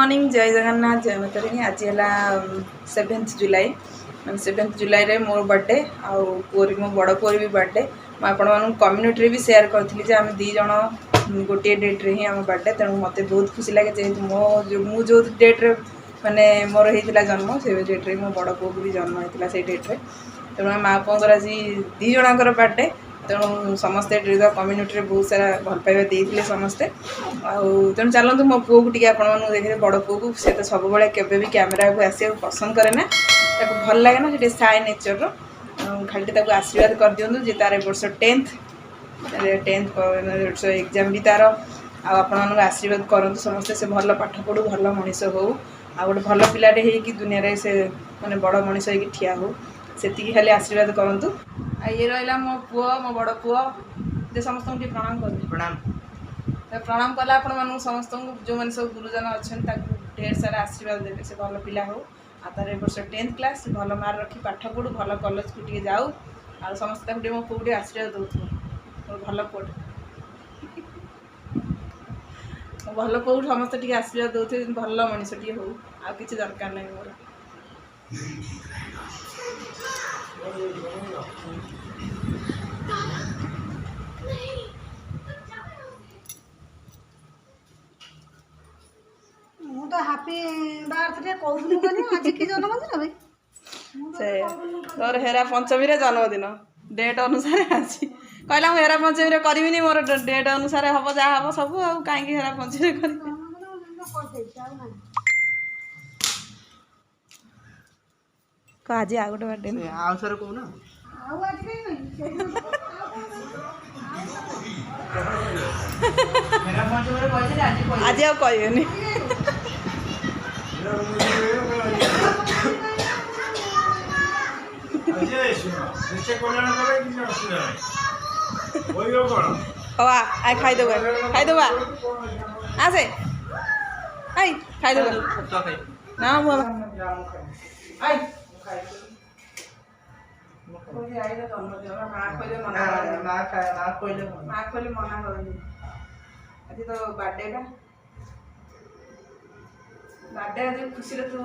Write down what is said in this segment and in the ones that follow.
Morning जय जगन्नाथ जय मातारिणी। आज है 7th जुलाई मैं 7th जुलाई रे मोर बर्थडे आउ पुरी मो बड़ पुरी भी बर्थडे मैं आपण कम्युनिटी भी शेयर करी आम दी जन गोटे डेट रे ही आम बर्थडे तेणु मत बहुत खुशी लगे जेहतु मो जो डेट रे माने मोर होता जन्म से डेट रे मो बड़ पु भी जन्म होता से डेट रे तेणु माँ पुअर आज दी जणकर बर्थडे तेणु समस्ते कम्युनिटी बहुत सारा भल पाइबा देते समस्ते तेणु चलतु मो पुओ को आपको देखिए बड़ पुओ को सी तो सब केवे भी कैमेरा को आसा पसंद करे ना भल लगे ना सी साय नेचर खाली आशीर्वाद कर दिंतु जे तार वर्ष 10th एग्जाम भी तार आपण आशीर्वाद करूँ समस्ते से भल पाठ पढ़ू भल मनीष हो गोटे भल पिलाटे हो दुनिया से माने बड़ मनीष हो ठिया हो से खाली आशीर्वाद करूँ। ये रहा मो पुओ मो बड़ पुओ जे समस्त प्रणाम कर प्रणाम कला आपण समस्त जो मैंने सब गुरुजन अच्छा ढेर सारा आशीर्वाद देते से भल पिला हो तार वर्ष 10th क्लास भल मार्क रखी पाठ पढ़ू भल कॉलेज को टे जाऊ आ समस्त मो पुओ टे आशीर्वाद दौर भल पुओटे भल पुओ समस्त टे आशीर्वाद दौथे भल मनीष टे हो आ कि दरकार नहीं मोर तो हैप्पी बर्थडे कहूनी आज की जन्मदिन भाई से तोर हेरा पंचमी रे जन्मदिन डेट अनुसार आज कहला हेरा पंचमी रे करिमिनी मोर डेट अनुसार हम जहाँ हम सब कहीं हेरा पंचमी रे आज आ गोटे बर्थडे आउसर को ना आज आ कहनी हाँ खाईदेव खाईदेव आसे आई खाईदेव ना माँ कहले मना कर आज तो बर्थडे बर्थडे आज खुशी तू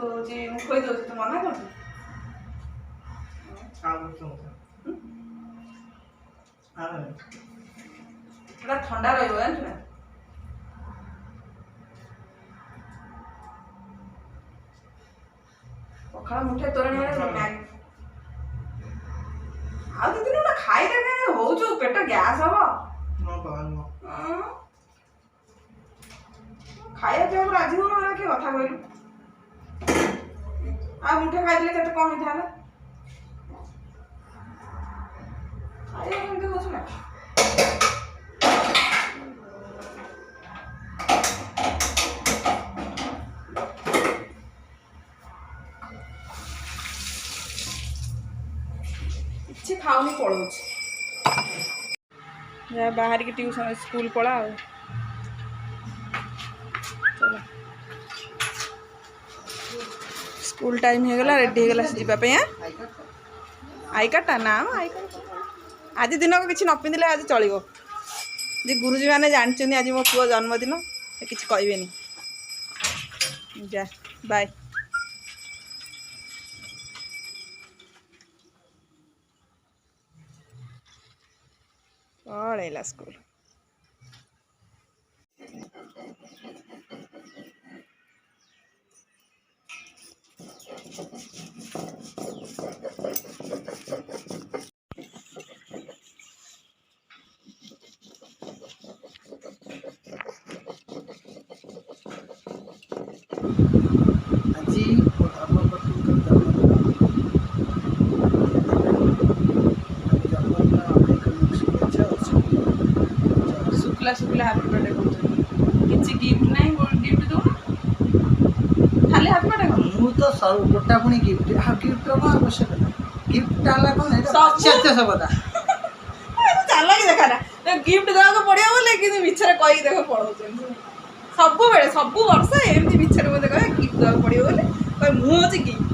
खोई दौ तू मना कर पूरा ठंडा रही जानू ना पखाड़ मुठे तोर आ दिन गोटे खाई हो पेट गैस हम खाया पीवा राजी हो कि कथा कहलु आ मुठे खाई के कौन होता है ना କିଛି ଖାଉନି ପଳଉଛି ଯାହା ବାହାରିକି ଟ୍ୟୁସନ୍ ସ୍କୁଲ ପଳା ଆଉ ଚलो स्कूल टाइम होगला रेडी होगला जावाई आई कार्डटा ना आई कार्ड आज दिन को किसी न पिंधिले आज चलो जे गुरुजी मैंने जानते आज मो पुओ जन्मदिन किसी कहबेनी जा बाय पड़ेला school Shukla Shukla happy birthday किसी गिफ्ट नहीं गिफ्ट दो खाली हैप्पी बर्थडे मु तो सब गोटा पुणी गिफ्ट हाँ गिफ्ट को आवश्यक गिफ्ट आला कौन है सत्य सबदा चल कि देखा ना गिफ्ट देवा पड़े बोले कि मिछरे कही देख पढ़ाऊँ सब बेले सब वर्ष एमती मिछरे मत कह गिफ्ट देवा पड़े बोले कह मुझे गिफ्ट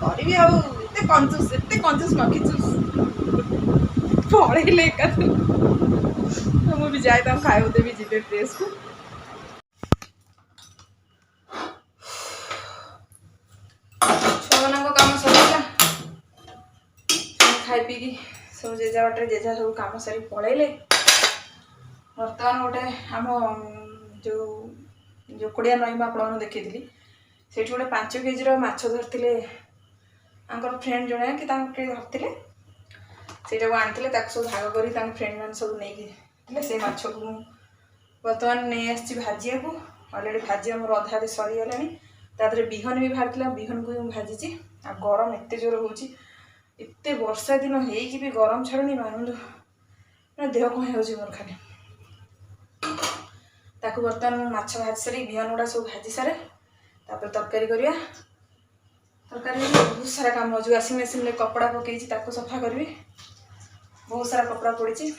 करी आते कंजूस मखिचुस पढ़े एका तो मुझे जाए खाए देवी जी ड्रेस को सब जेजा बाटे जेजा सब काम सारी पलैले। बर्तमान गोटे आम जो जोकड़िया नई मैं आपको देखी से गोटे 5 केजी माछ धरते आंकर फ्रेंड जड़े कि धरते से आनी सब भाग कर फ्रेंड मैंने सब नहीं से माछ को बर्तमान नहीं आसी भाजिया को अलरेडी भाजी आम अधा सरीगला तादे बिहन भी बाहर बिहन को भाजी आ गरम एत जोर होते वर्षा दिन होगी भी गरम छाड़ुनी मानू ना देह कौन हो मोर खाली ताकू बर्तमान माछ भाजी सारी बिहन गुड़ा सब भाजी सारे तापर तरकारी करवा तरकारी बहुत सारा काम हो वाशिंग मशीन में कपड़ा पकई सफा करी बहुत सारा कपड़ा पड़ी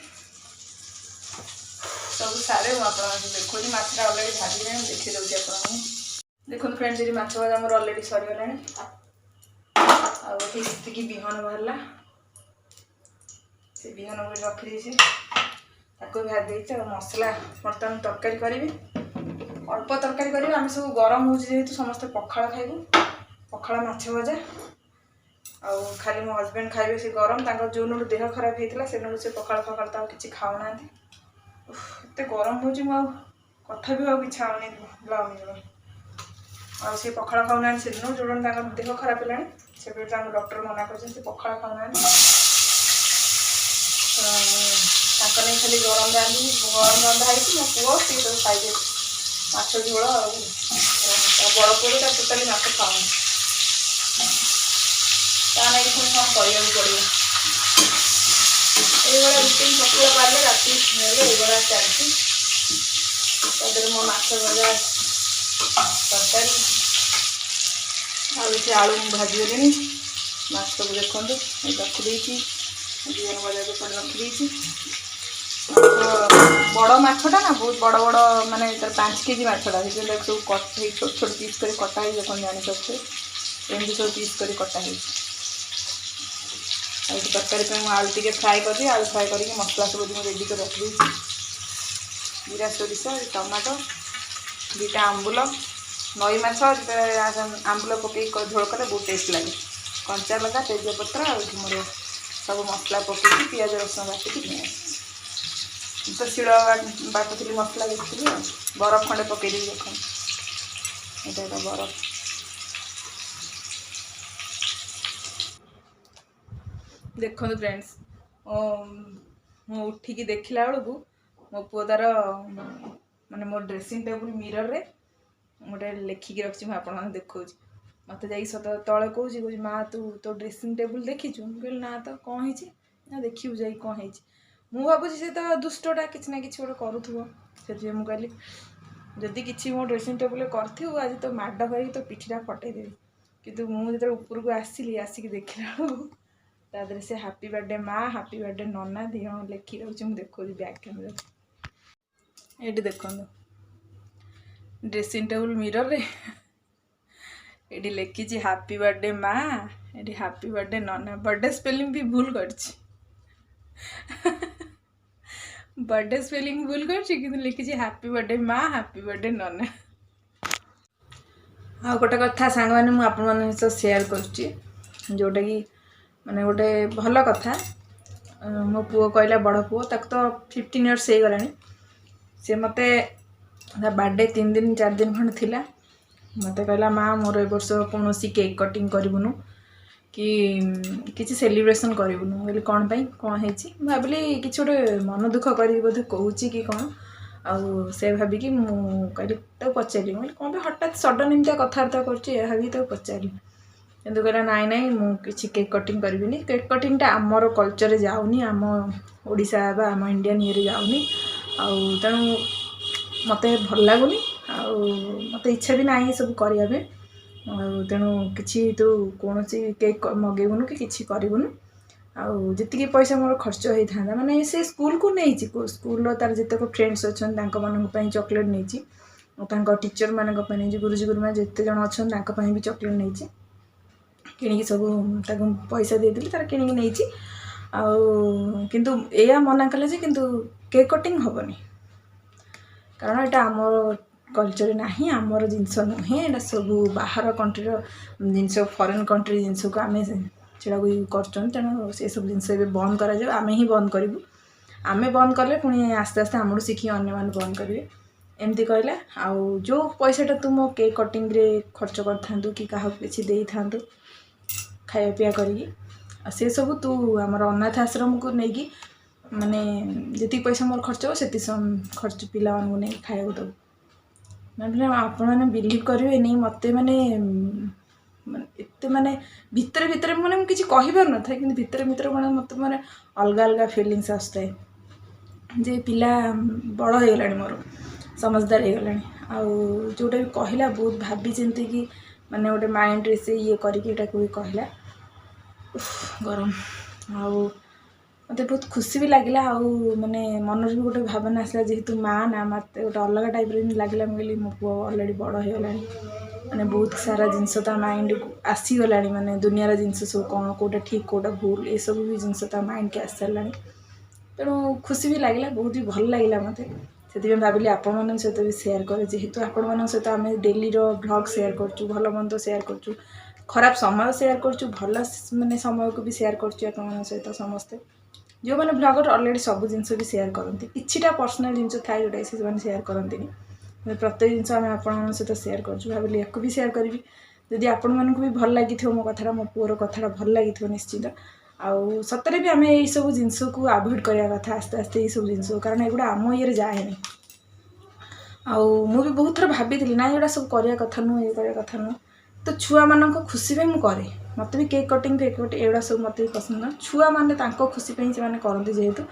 सब सारे देखो माछटा अलरेडी भाजी लेनी देखी दूसरी आपको देखो फ्रेंड्स जी माछ भाजा आम अलरेडी सरीगला आती बिहन बाहर से बिहन को रखी भाजी मसला बर्तमान तरकारी करी अल्प तरकारी करी आम सब गरम हो जेहेतु समस्ते पखाड़ खाइबू पखाड़ माछ भजा आउ खाली मो हजबैंड खाइबे से गरम जो नोट देह खराब होता से नोट से पखाड़ फखाड़ किसी खाऊना एत गरम हो कथा भी इच्छा होनी लाउनी आ सी पखाड़ खाऊना से दिन जो देह खराब है से डॉक्टर मना कर पखाड़ खाऊना खाली गरम रांधि गरम रंधा है मो पुओ सी सब खाइबे माछ झोल बड़ पुओ टोटाली माछ खाऊनी ताना पुणी कौन करा पड़ो ये रुटीन सकाल पारे राति ये चलती मो माछ भजा तरकारी आलू भाजीगली माछ सब देखो रखी बिहन भजा को रखी बड़ माछटा ना बहुत बड़ बड़ माने 5 केजी माछटा सब छोट छोट पीस कर कटा देखो जानीपे एमती सब पीस कर कटा तरकारी आलू टे फ्राए कर आलू फ्राए करके मसला सब रेडी कर रखी जीरा सोरिष टमाटो 2टा आंबुल नई माछ आंबुल पकई झोल कले बहुत टेस्ट लगे कंचा लगा तेजपत्र मोर सब मसला पकई पियाज रसुण बाटिकी तो शिल बाटुली मसला देखी बरफ खंडे पकई देख ये बरफ देखो फ्रेंड्स मु उठिकी देखला बेलू मो पुओ तार माने मो ड्रेसिंग टेबल मिरर रे गोटे लिखिकी रखी मुझे देखा मत जा सत तले कौच माँ तू तो ड्रेसिंग टेबल देखीचु कहली ना तो कौन है देखू जा कौन है मु भावुँ से तो दुष्टा किसी ना कि गोटे करूँ मुझे कहली जदि किसी मो ड्रेसिंग टेबल कर आज तो माड़ कर तो पिठीटा फटईदेवी कितु मुझे उपरक आसिली आसिक देखला बेलू तादरे से हैप्पी बर्थडे माँ हैप्पी बर्थडे नन्ना दी लिखी रही मुझे देखो बैक कैमेरा ये देखो ड्रेसिंग टेबल मिरर रे ये लिखी हैप्पी बर्थडे माँ ये हैप्पी बर्थडे नन्ना बर्थडे स्पेलिंग भी भूल कर बर्थडे स्पेलिंग भूल कर लिखी हैप्पी बर्थडे माँ हैप्पी बर्थडे नन्ना आ गोटे कथा सांग मैंने मुझे शेयर कर जोटा कि माने गोटे भल कथा मो पुओ कहला बड़ पुओ तक तो 15 इयर्स हो गला सी मत बर्थडे 3 दिन 4 दिन खंड थिला मत कहला माँ मोर ए वर्ष कौन केक कटिंग करूँ कि किसी सेलिब्रेशन करूँ बोली कौन पाई कौन है भाविली कि गोटे मन दुख कर बोधे कहूँ कि कौन आउ से भाविकी मुझे तो पचारि कौन हठात सडन एमती कथबार्ता कर पचारि किंतु कहला नाई नाई मुझे केक कटिंग करी केक कटिंगटा आमर कल्चर जाऊनी आम ओडिशा बा आम इंडियन ये जाऊनी तेणु मत भल लगुनि मत इच्छा भी ना सब करने तेणु कि तू कौन केक मगेबुनु कि करूँ आती पैसा मोर खर्च होता माने से स्कूल को नहीं स्कूल तार जितक फ्रेंड्स अच्छा मानी चॉकलेट नहीं टीचर मान गुरुजी गुरुमा जिते जन अच्छा भी चॉकलेट नहीं किणिकी सब पैसा देदेली तार किणिकी नहीं किंतु या मना कले किंतु केक कटिंग हेनी कारण यहाँ आम कल्चर ना आमर जिनस नुहे यहाँ सब बाहर कंट्रीर जिनस फॉरेन कंट्री जिनस को आम ସେଟାକୁ ୟୁଜ୍ କରୁଛନ୍ତି। ତେଣୁ ସେସବୁ ଜିନିଷ ଏବେ ବନ୍ଦ କରାଯାଉ, ଆମେ ହିଁ ବନ୍ଦ କରିବୁ। ଆମେ ବନ୍ଦ କଲେ ପୁଣି ଆସ୍ତେ ଆସ୍ତେ ଆମଠୁ ଶିଖି ଅନ୍ୟମାନେ ବନ୍ଦ କରିବେ ଏମିତି କହିଲା। ଆଉ ଯେଉଁ ପଇସାଟା ତୁ ମୋ କେକ୍ କଟିଂରେ ଖର୍ଚ୍ଚ କରିଥାନ୍ତୁ କି କାହାକୁ କିଛି ଦେଇଥାନ୍ତୁ ଖାଇବା ପିଇବା କରିକି, ଆଉ ସେସବୁ ତୁ ଆମର ଅନାଥ ଆଶ୍ରମକୁ ନେଇକି ମାନେ ଯେତିକି ପଇସା ମୋର ଖର୍ଚ୍ଚ ହେବ ସେତିକି ଖର୍ଚ୍ଚ ପିଲାମାନଙ୍କୁ ନେଇକି ଖାଇବାକୁ ଦେବୁ। ମାନେ ଆପଣମାନେ ବିଲିଭ୍ କରିବେନି ମୋତେ ମାନେ ଏତେ ମାନେ ଭିତରେ ଭିତରେ ମାନେ ମୁଁ କିଛି କହିପାରୁନଥାଏ, କିନ୍ତୁ ଭିତରେ ଭିତରେ ମୋତେ ମାନେ ଅଲଗା ଅଲଗା ଫିଲିଙ୍ଗସ୍ ଆସୁଥାଏ ଯେ ପିଲା ବଡ଼ ହେଇଗଲାଣି, ମୋର ସମଝଦାର ହେଇଗଲାଣି। ଆଉ ଯେଉଁଟା ବି କହିଲା ବହୁତ ଭାବି ଚିନ୍ତିକି ମାନେ ଗୋଟେ ମାଇଣ୍ଡରେ ସେ ଇଏ କରିକି ଏଟାକୁ ବି କହିଲା। ଗରମ ଆଉ ମୋତେ ବହୁତ ଖୁସି ବି ଲାଗିଲା। ଆଉ ମାନେ ମନରେ ବି ଗୋଟେ ଭାବନା ଆସିଲା, ଯେହେତୁ ମାଆ ନା ମୋତେ ଗୋଟେ ଅଲଗା ଟାଇପ୍ର ଲାଗିଲା। ମୁଁ କହିଲି ମୋ ପୁଅ ଅଲରେଡ଼ି ବଡ଼ ହେଇଗଲାଣି, ମାନେ ବହୁତ ସାରା ଜିନିଷ ତା ମାଇଣ୍ଡକୁ ଆସିଗଲାଣି, ମାନେ ଦୁନିଆର ଜିନିଷ ସବୁ କ'ଣ କେଉଁଟା ଠିକ୍ କେଉଁଟା ଭୁଲ ଏସବୁ ବି ଜିନିଷ ତା ମାଇଣ୍ଡକି ଆସିସାରିଲାଣି। ତେଣୁ ଖୁସି ବି ଲାଗିଲା, ବହୁତ ବି ଭଲ ଲାଗିଲା ମୋତେ। ସେଥିପାଇଁ ଭାବିଲି ଆପଣମାନଙ୍କ ସହିତ ବି ସେୟାର କରେ, ଯେହେତୁ ଆପଣମାନଙ୍କ ସହିତ ଆମେ ଡେଲିର ଭ୍ଲଗ୍ ସେୟାର କରୁଛୁ, ଭଲ ମନ୍ଦ ସେୟାର କରୁଛୁ, ଖରାପ ସମୟ ସେୟାର କରୁଛୁ, ଭଲ ମାନେ ସମୟକୁ ବି ସେୟାର କରୁଛୁ ଆପଣମାନଙ୍କ ସହିତ ସମସ୍ତେ। ଯେଉଁମାନେ ବ୍ଲଗର ଅଲରେଡ଼ି ସବୁ ଜିନିଷ ବି ସେୟାର କରନ୍ତି, କିଛିଟା ପର୍ସନାଲ୍ ଜିନିଷ ଥାଏ ଯେଉଁଟାକି ସେମାନେ ସେୟାର କରନ୍ତିନି, ପ୍ରତ୍ୟେକ ଜିନିଷ ଆମେ ଆପଣମାନଙ୍କ ସହିତ ସେୟାର କରୁଛୁ। ଭାବିଲି ୟାକୁ ବି ସେୟାର କରିବି, ଯଦି ଆପଣମାନଙ୍କୁ ବି ଭଲ ଲାଗିଥିବ ମୋ କଥାଟା, ମୋ ପୁଅର କଥାଟା ଭଲ ଲାଗିଥିବ ନିଶ୍ଚିତ। ଆଉ ସତରେ ବି ଆମେ ଏଇସବୁ ଜିନିଷକୁ ଆଭଏଡ଼୍ କରିବା କଥା ଆସ୍ତେ ଆସ୍ତେ ଏଇସବୁ ଜିନିଷ, କାରଣ ଏଗୁଡ଼ା ଆମ ଇଏରେ ଯାଏନି। ଆଉ ମୁଁ ବି ବହୁତ ଥର ଭାବିଥିଲି ନାଇଁ ଏଗୁଡ଼ା ସବୁ କରିବା କଥା ନୁହଁ, ଇଏ କରିବା କଥା ନୁହଁ, ତ ଛୁଆମାନଙ୍କ ଖୁସି ପାଇଁ ମୁଁ କରେ। ମୋତେ ବି କେକ୍ କଟିଂ ଏଗୁଡ଼ା ସବୁ ମୋତେ ବି ପସନ୍ଦ ନୁହଁ। ଛୁଆମାନେ ତାଙ୍କ ଖୁସି ପାଇଁ ସେମାନେ କରନ୍ତି, ଯେହେତୁ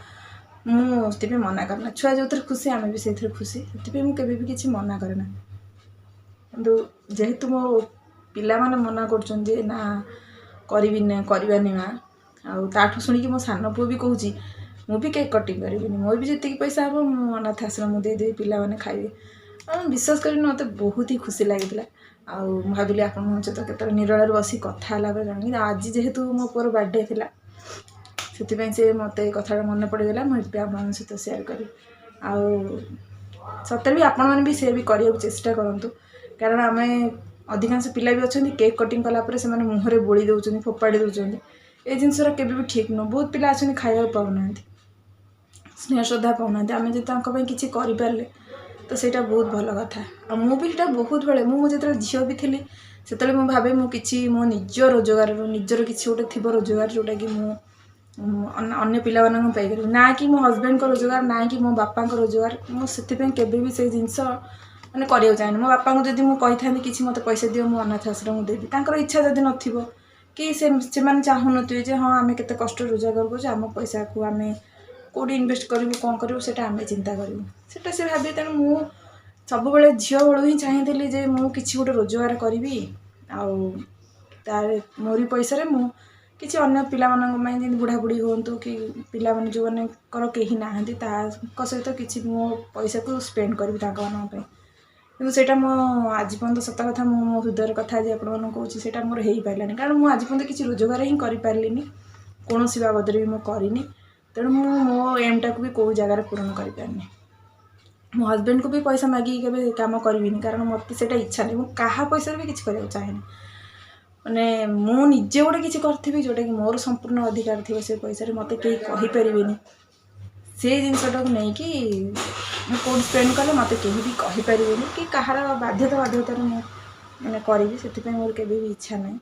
ମୁଁ ସେଥିପାଇଁ ମନା କରେ ନା। ଛୁଆ ଯେଉଁଥିରେ ଖୁସି ଆମେ ବି ସେଇଥିରେ ଖୁସି, ସେଥିପାଇଁ ମୁଁ କେବେ ବି କିଛି ମନା କରେ ନା। କିନ୍ତୁ ଯେହେତୁ ମୋ ପିଲାମାନେ ମନା କରୁଛନ୍ତି ଯେ ନା କରିବାନି ମା, ଆଉ ତାଠୁ ଶୁଣିକି ମୋ ସାନ ପୁଅ ବି କହୁଛି ମୁଁ ବି କେକ୍ କଟିଂ କରିବିନି, ମୋର ବି ଯେତିକି ପଇସା ହେବ ମୁଁ ଅନାଥ ଆଶ୍ରମକୁ ଦେଇଦେବି, ପିଲାମାନେ ଖାଇବେ। ଆଉ ବିଶ୍ୱାସ କରିନି ମୋତେ ବହୁତ ହିଁ ଖୁସି ଲାଗିଥିଲା। ଆଉ ମୁଁ ଭାବିଲି ଆପଣଙ୍କ ସହିତ କେତେବେଳେ ନିରୋଳାରେ ବସି କଥା ହେଲା ପରେ ଜାଣିଲି, ଆଜି ଯେହେତୁ ମୋ ପୁଅର ବାର୍ଥଡ଼େ ଥିଲା ସେଥିପାଇଁ ସେ ମୋତେ ଏ କଥାଟା ମନେ ପଡ଼ିଗଲା, ମୁଁ ଏଥିପାଇଁ ଆପଣଙ୍କ ସହିତ ସେୟାର କଲି। ଆଉ ସତରେ ବି ଆପଣମାନେ ବି ସେୟାର ବି କରିବାକୁ ଚେଷ୍ଟା କରନ୍ତୁ, କାରଣ ଆମେ ଅଧିକାଂଶ ପିଲା ବି ଅଛନ୍ତି କେକ୍ କଟିଂ କଲା ପରେ ସେମାନେ ମୁହଁରେ ବୋଳି ଦେଉଛନ୍ତି, ଫୋପାଡ଼ି ଦେଉଛନ୍ତି। ଏ ଜିନିଷଟା କେବେ ବି ଠିକ୍ ନୁହଁ। ବହୁତ ପିଲା ଅଛନ୍ତି ଖାଇବାକୁ ପାଉନାହାନ୍ତି, ସ୍ନେହ ଶ୍ରଦ୍ଧା ପାଉନାହାନ୍ତି। ଆମେ ଯଦି ତାଙ୍କ ପାଇଁ କିଛି କରିପାରିଲେ ତ ସେଇଟା ବହୁତ ଭଲ କଥା। ଆଉ ମୁଁ ବି ସେଇଟା ବହୁତ ବେଳେ ମୁଁ ଯେତେବେଳେ ଝିଅ ବି ଥିଲି ସେତେବେଳେ ମୁଁ ଭାବେ ମୁଁ କିଛି ମୋ ନିଜ ରୋଜଗାରରୁ ନିଜର କିଛି ଗୋଟେ ଥିବ ରୋଜଗାର, ଯେଉଁଟାକି ମୁଁ ଅନ୍ୟ ପିଲାମାନଙ୍କୁ ପାଇପାରିବି, ନା କି ମୋ ହଜବେଣ୍ଡଙ୍କ ରୋଜଗାର, ନା କି ମୋ ବାପାଙ୍କ ରୋଜଗାର। ମୁଁ ସେଥିପାଇଁ କେବେ ବି ସେଇ ଜିନିଷ ମାନେ କରିବାକୁ ଚାହେଁନି। ମୋ ବାପାଙ୍କୁ ଯଦି ମୁଁ କହିଥାନ୍ତି କିଛି ମୋତେ ପଇସା ଦିଅ ମୁଁ ଅନାଥ ଆଶ୍ରମକୁ ଦେବି, ତାଙ୍କର ଇଚ୍ଛା ଯଦି ନଥିବ କି ସେମାନେ ଚାହୁଁନଥିବେ ଯେ ହଁ ଆମେ କେତେ କଷ୍ଟ ରୋଜଗାର କରୁଛୁ, ଆମ ପଇସାକୁ ଆମେ କେଉଁଠି ଇନଭେଷ୍ଟ କରିବୁ, କ'ଣ କରିବୁ ସେଇଟା ଆମେ ଚିନ୍ତା କରିବୁ, ସେଇଟା ସେ ଭାବିବେ। ତେଣୁ ମୁଁ ସବୁବେଳେ ଝିଅ ବେଳୁ ହିଁ ଚାହିଁଥିଲି ଯେ ମୁଁ କିଛି ଗୋଟେ ରୋଜଗାର କରିବି, ଆଉ ମୋରି ପଇସାରେ ମୁଁ କିଛି ଅନ୍ୟ ପିଲାମାନଙ୍କ ପାଇଁ, ଯେମିତି ବୁଢ଼ାବୁଢ଼ୀ ହୁଅନ୍ତୁ କି ପିଲାମାନେ ଯେଉଁମାନଙ୍କର କେହି ନାହାନ୍ତି ତାଙ୍କ ସହିତ କିଛି ମୋ ପଇସାକୁ ସ୍ପେଣ୍ଡ କରିବି ତାଙ୍କମାନଙ୍କ ପାଇଁ। କିନ୍ତୁ ସେଇଟା ମୋ ଆଜି ପର୍ଯ୍ୟନ୍ତ ସତ କଥା, ମୁଁ ମୋ ହୃଦୟର କଥା ଆଜି ଆପଣମାନଙ୍କୁ କହୁଛି, ସେଇଟା ମୋର ହେଇପାରିଲାନି। କାରଣ ମୁଁ ଆଜି ପର୍ଯ୍ୟନ୍ତ କିଛି ରୋଜଗାର ହିଁ କରିପାରିଲିନି, କୌଣସି ବାବଦରେ ବି ମୁଁ କରିନି। ତେଣୁ ମୁଁ ମୋ ଏମ୍ଟାକୁ ବି କେଉଁ ଜାଗାରେ ପୂରଣ କରିପାରିନି। ମୋ ହଜବେଣ୍ଡକୁ ବି ପଇସା ମାଗିକି କେବେ କାମ କରିବିନି, କାରଣ ମୋତେ ସେଇଟା ଇଚ୍ଛା ନାହିଁ। ମୁଁ କାହା ପଇସାରେ ବି କିଛି କରିବାକୁ ଚାହେଁନି। ମାନେ ମୁଁ ନିଜେ ଗୋଟେ କିଛି କରିଥିବି ଯେଉଁଟାକି ମୋର ସମ୍ପୂର୍ଣ୍ଣ ଅଧିକାର ଥିବ ସେ ପଇସାରେ, ମୋତେ କେହି କହିପାରିବେନି। ସେଇ ଜିନିଷଟାକୁ ନେଇକି ମୁଁ କେଉଁଠି ସ୍ପେଣ୍ଡ କଲେ ମୋତେ କେହି ବି କହିପାରିବେନି, କି କାହାର ବାଧ୍ୟତାରେ ମୁଁ ମାନେ କରିବି, ସେଥିପାଇଁ ମୋର କେବେ ବି ଇଚ୍ଛା ନାହିଁ।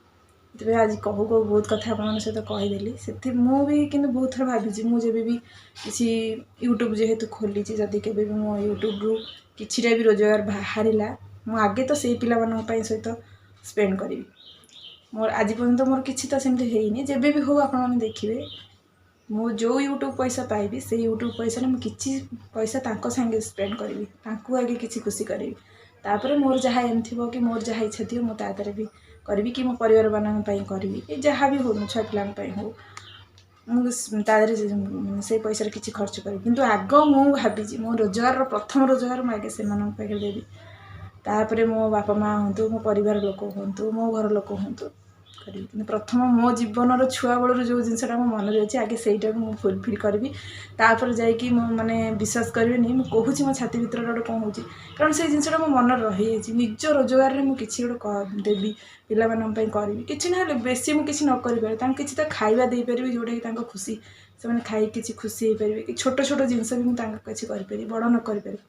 ସେଥିପାଇଁ ଆଜି କହୁ ବହୁତ କଥା ଆପଣମାନଙ୍କ ସହିତ କହିଦେଲି। ମୁଁ ବି କିନ୍ତୁ ବହୁତ ଥର ଭାବିଛି, ମୁଁ ଯେବେ ବି କିଛି ୟୁଟ୍ୟୁବ୍ ଯେହେତୁ ଖୋଲିଛି, ଯଦି କେବେ ବି ମୋ ୟୁଟ୍ୟୁବ୍ରୁ କିଛିଟା ବି ରୋଜଗାର ବାହାରିଲା, ମୁଁ ଆଗେ ତ ସେଇ ପିଲାମାନଙ୍କ ପାଇଁ ସହିତ ସ୍ପେଣ୍ଡ କରିବି। ମୋର ଆଜି ପର୍ଯ୍ୟନ୍ତ ମୋର କିଛି ତ ସେମିତି ହେଇନି, ଯେବେ ବି ହଉ ଆପଣମାନେ ଦେଖିବେ ମୁଁ ଯେଉଁ ୟୁଟ୍ୟୁବ୍ ପଇସା ପାଇବି ସେଇ ୟୁଟ୍ୟୁବ୍ ପଇସାରେ ମୁଁ କିଛି ପଇସା ତାଙ୍କ ସାଙ୍ଗେ ସ୍ପେଣ୍ଡ କରିବି, ତାଙ୍କୁ ଆଗେ କିଛି ଖୁସି କରିବି। ତାପରେ ମୋର ଯାହା ଏମ୍ ଥିବ କି ମୋର ଯାହା ଇଚ୍ଛା ଥିବ ମୁଁ ତା ଦେହରେ ବି କରିବି, କି ମୋ ପରିବାରମାନଙ୍କ ପାଇଁ କରିବି, କି ଯାହା ବି ହଉ ଛୁଆ ପିଲାଙ୍କ ପାଇଁ ହଉ, ମୁଁ ତା ଦେହରେ ସେଇ ପଇସାରେ କିଛି ଖର୍ଚ୍ଚ କରିବି। କିନ୍ତୁ ଆଗ ମୁଁ ଭାବିଛି ମୋ ରୋଜଗାରର ପ୍ରଥମ ରୋଜଗାର ମୁଁ ଆଗେ ସେମାନଙ୍କ ପାଖରେ ଦେବି, ତାପରେ ମୋ ବାପା ମାଆ ହୁଅନ୍ତୁ, ମୋ ପରିବାର ଲୋକ ହୁଅନ୍ତୁ, ମୋ ଘର ଲୋକ ହୁଅନ୍ତୁ, କରିବି। କିନ୍ତୁ ପ୍ରଥମ ମୋ ଜୀବନର ଛୁଆବେଳରୁ ଯେଉଁ ଜିନିଷଟା ମୋ ମନରେ ଅଛି ଆଗେ ସେଇଟାକୁ ମୁଁ ଫୁଲଫିଲ୍ କରିବି। ତାପରେ ଯାଇକି ମୁଁ ମାନେ ବିଶ୍ୱାସ କରିବେନି, ମୁଁ କହୁଛି ମୋ ଛାତି ଭିତରେ ଗୋଟେ କ'ଣ ହେଉଛି, କାରଣ ସେଇ ଜିନିଷଟା ମୋ ମନରେ ରହିଯାଇଛି। ନିଜ ରୋଜଗାରରେ ମୁଁ କିଛି ଗୋଟେ ଦେବି, ପିଲାମାନଙ୍କ ପାଇଁ କରିବି। କିଛି ନହେଲେ ବେଶୀ ମୁଁ କିଛି ନ କରିପାରେ, ତାଙ୍କୁ କିଛି ତ ଖାଇବା ଦେଇପାରିବି ଯେଉଁଟାକି ତାଙ୍କ ଖୁସି, ସେମାନେ ଖାଇକି କିଛି ଖୁସି ହେଇପାରିବେ। କି ଛୋଟ ଛୋଟ ଜିନିଷ ବି ମୁଁ ତାଙ୍କ କିଛି କରିପାରିବି, ବଡ଼ ନ କରିପାରିବି,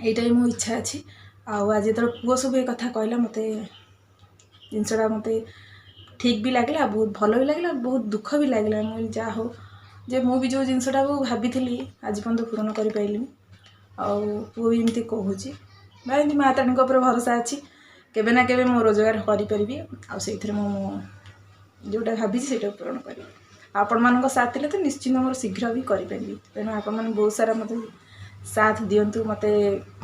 ଏଇଟା ବି ମୋ ଇଚ୍ଛା ଅଛି। ଆଉ ଆଜି ଯେତେବେଳେ ପୁଅ ସବୁ ଏ କଥା କହିଲା, ମୋତେ ଜିନିଷଟା ମୋତେ ଠିକ୍ ବି ଲାଗିଲା, ବହୁତ ଭଲ ବି ଲାଗିଲା, ବହୁତ ଦୁଃଖ ବି ଲାଗିଲା। ମୁଁ ଯାହା ହଉ ଯେ ମୁଁ ବି ଯେଉଁ ଜିନିଷଟାକୁ ଭାବିଥିଲି ଆଜି ପର୍ଯ୍ୟନ୍ତ ପୂରଣ କରିପାରିଲିନି। ଆଉ ପୁଅ ବି ଏମିତି କହୁଛି, ବା ଏମିତି ମା ତାରିଣୀଙ୍କ ଉପରେ ଭରସା ଅଛି, କେବେ ନା କେବେ ମୁଁ ରୋଜଗାର କରିପାରିବି। ଆଉ ସେଇଥିରେ ମୁଁ ଯେଉଁଟା ଭାବିଛି ସେଇଟାକୁ ପୂରଣ କରିବି। ଆପଣମାନଙ୍କ ସାଥ ଥିଲେ ତ ନିଶ୍ଚିନ୍ତ ମୋର ଶୀଘ୍ର ବି କରିପାରିବି। ତେଣୁ ଆପଣମାନେ ବହୁତ ସାରା ମୋତେ ସାଥ ଦିଅନ୍ତୁ, ମୋତେ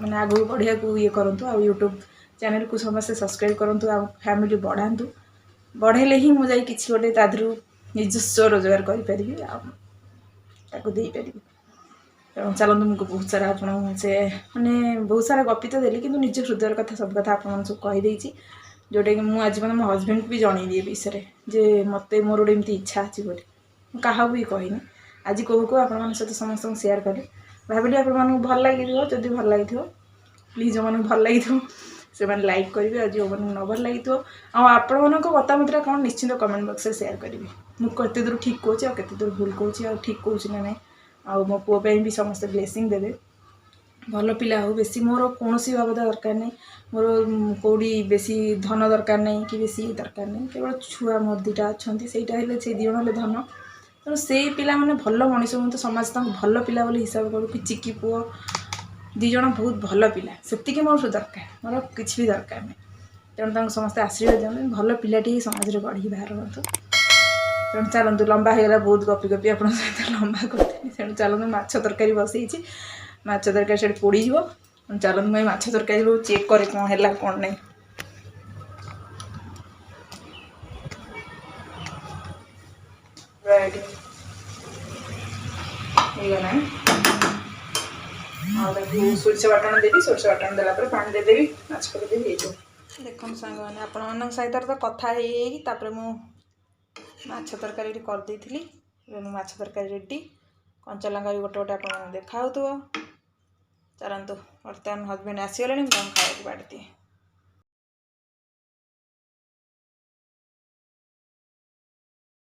ମାନେ ଆଗକୁ ବଢ଼ିବାକୁ ଇଏ କରନ୍ତୁ। ଆଉ ୟୁଟ୍ୟୁବ୍ ଚ୍ୟାନେଲ୍କୁ ସମସ୍ତେ ସବସ୍କ୍ରାଇବ୍ କରନ୍ତୁ, ଆଉ ଫ୍ୟାମିଲି ବଢ଼ାନ୍ତୁ। ବଢ଼େଇଲେ ହିଁ ମୁଁ ଯାଇ କିଛି ଗୋଟେ ତା ଦେହରୁ ନିଜସ୍ୱ ରୋଜଗାର କରିପାରିବି, ଆଉ ତାକୁ ଦେଇପାରିବି। ତେଣୁ ଚାଲନ୍ତୁ, ମୁଁ ବହୁତ ସାରା ଆପଣଙ୍କୁ ସେ ମାନେ ବହୁତ ସାରା ଗପି ତ ଦେଲି, କିନ୍ତୁ ନିଜ ହୃଦୟର କଥା ସବୁ କଥା ଆପଣମାନଙ୍କୁ ସବୁ କହିଦେଇଛି, ଯେଉଁଟାକି ମୁଁ ଆଜି ପର୍ଯ୍ୟନ୍ତ ମୋ ହଜବେଣ୍ଡକୁ ବି ଜଣେଇନି ଏ ବିଷୟରେ, ଯେ ମୋତେ ମୋର ଗୋଟେ ଏମିତି ଇଚ୍ଛା ଅଛି ବୋଲି। ମୁଁ କାହାକୁ ବି କହିନି। ଆଜି କହୁ ଆପଣମାନଙ୍କ ସହିତ ସମସ୍ତଙ୍କୁ ସେୟାର କଲି। ଭାବିଲି ଆପଣମାନଙ୍କୁ ଭଲ ଲାଗିଥିବ, ଯଦି ଭଲ ଲାଗିଥିବ ପ୍ଲିଜ୍, ଯେଉଁମାନଙ୍କୁ ଭଲ ଲାଗିଥିବ ସେମାନେ ଲାଇକ୍ କରିବେ, ଆଉ ଯେଉଁମାନଙ୍କୁ ନ ଭଲ ଲାଗିଥିବ, ଆଉ ଆପଣମାନଙ୍କ ମତାମତଟା କ'ଣ ନିଶ୍ଚିନ୍ତ କମେଣ୍ଟ ବକ୍ସରେ ସେୟାର କରିବେ। ମୁଁ କେତେ ଦୂର ଠିକ୍ କହୁଛି, ଆଉ କେତେ ଦୂର ଭୁଲ କହୁଛି, ଆଉ ଠିକ୍ କହୁଛି ନା ନାହିଁ। ଆଉ ମୋ ପୁଅ ପାଇଁ ବି ସମସ୍ତେ ବ୍ଲେସିଂ ଦେବେ, ଭଲ ପିଲା ହଉ। ବେଶୀ ମୋର କୌଣସି ବାବଦ ଦରକାର ନାହିଁ, ମୋର କେଉଁଠି ବେଶୀ ଧନ ଦରକାର ନାହିଁ କି ବେଶୀ ଦରକାର ନାହିଁ। କେବଳ ଛୁଆ ମୋର ଦୁଇଟା ଅଛନ୍ତି, ସେଇଟା ହେଲେ ସେଇ ଦୁଇ ଜଣ ହେଲେ ଧନ। ତେଣୁ ସେଇ ପିଲାମାନେ ଭଲ ମଣିଷ ହୁଅନ୍ତୁ, ସମାଜ ତାଙ୍କୁ ଭଲ ପିଲା ବୋଲି ହିସାବ କରୁ। କି ଚିକି ପୁଅ 2 ଜଣ ବହୁତ ଭଲ ପିଲା, ସେତିକି ମୋର ଦରକାର, ମୋର କିଛି ବି ଦରକାର ନାହିଁ। ତେଣୁ ତାଙ୍କୁ ସମସ୍ତେ ଆଶୀର୍ବାଦ ଦିଅନ୍ତୁ, ଭଲ ପିଲାଟିଏ ସମାଜରେ ଗଢ଼ିକି ବାହାର ହୁଅନ୍ତୁ। ତେଣୁ ଚାଲନ୍ତୁ, ଲମ୍ବା ହେଇଗଲା, ବହୁତ ଗପି ଗପି ଆପଣଙ୍କ ସହିତ ଲମ୍ବା କରିଥିଲି। ତେଣୁ ଚାଲନ୍ତୁ, ମାଛ ତରକାରୀ ବସେଇଛି, ମାଛ ତରକାରୀ ସେଠି ପୋଡ଼ିଯିବ। ଚାଲନ୍ତୁ, ମୁଁ ମାଛ ତରକାରୀରୁ ଚେକ୍ କରେ କ'ଣ ହେଲା କ'ଣ ନାହିଁ। ହେଇଗଲାଣି। ଆଉ ତାକୁ ସୋରିଷ ବାଟଣ ଦେବି, ସୋରିଷ ବାଟଣ ଦେଲା ପରେ ପାଣି ଦେଇଦେବି, ମାଛ ପକାଇଦେବି, ହେଇଯିବ। ଦେଖନ୍ତୁ ସାଙ୍ଗମାନେ, ଆପଣମାନଙ୍କ ସହିତ ତ କଥା ହେଇକି ତାପରେ ମୁଁ ମାଛ ତରକାରୀ କରିଦେଇଥିଲି। ଏବେ ମୁଁ ମାଛ ତରକାରୀ ରେଡ଼ି। କଞ୍ଚା ଲଙ୍କା ବି ଗୋଟେ ଗୋଟେ ଆପଣମାନଙ୍କୁ ଦେଖାହେଉଥିବ। ଚାଲନ୍ତୁ, ବର୍ତ୍ତମାନ ହଜବେଣ୍ଡ ଆସିଗଲେଣି, ମୁଁ ତାଙ୍କୁ ଖାଇବାକୁ ବାଢ଼ିଦିଏ।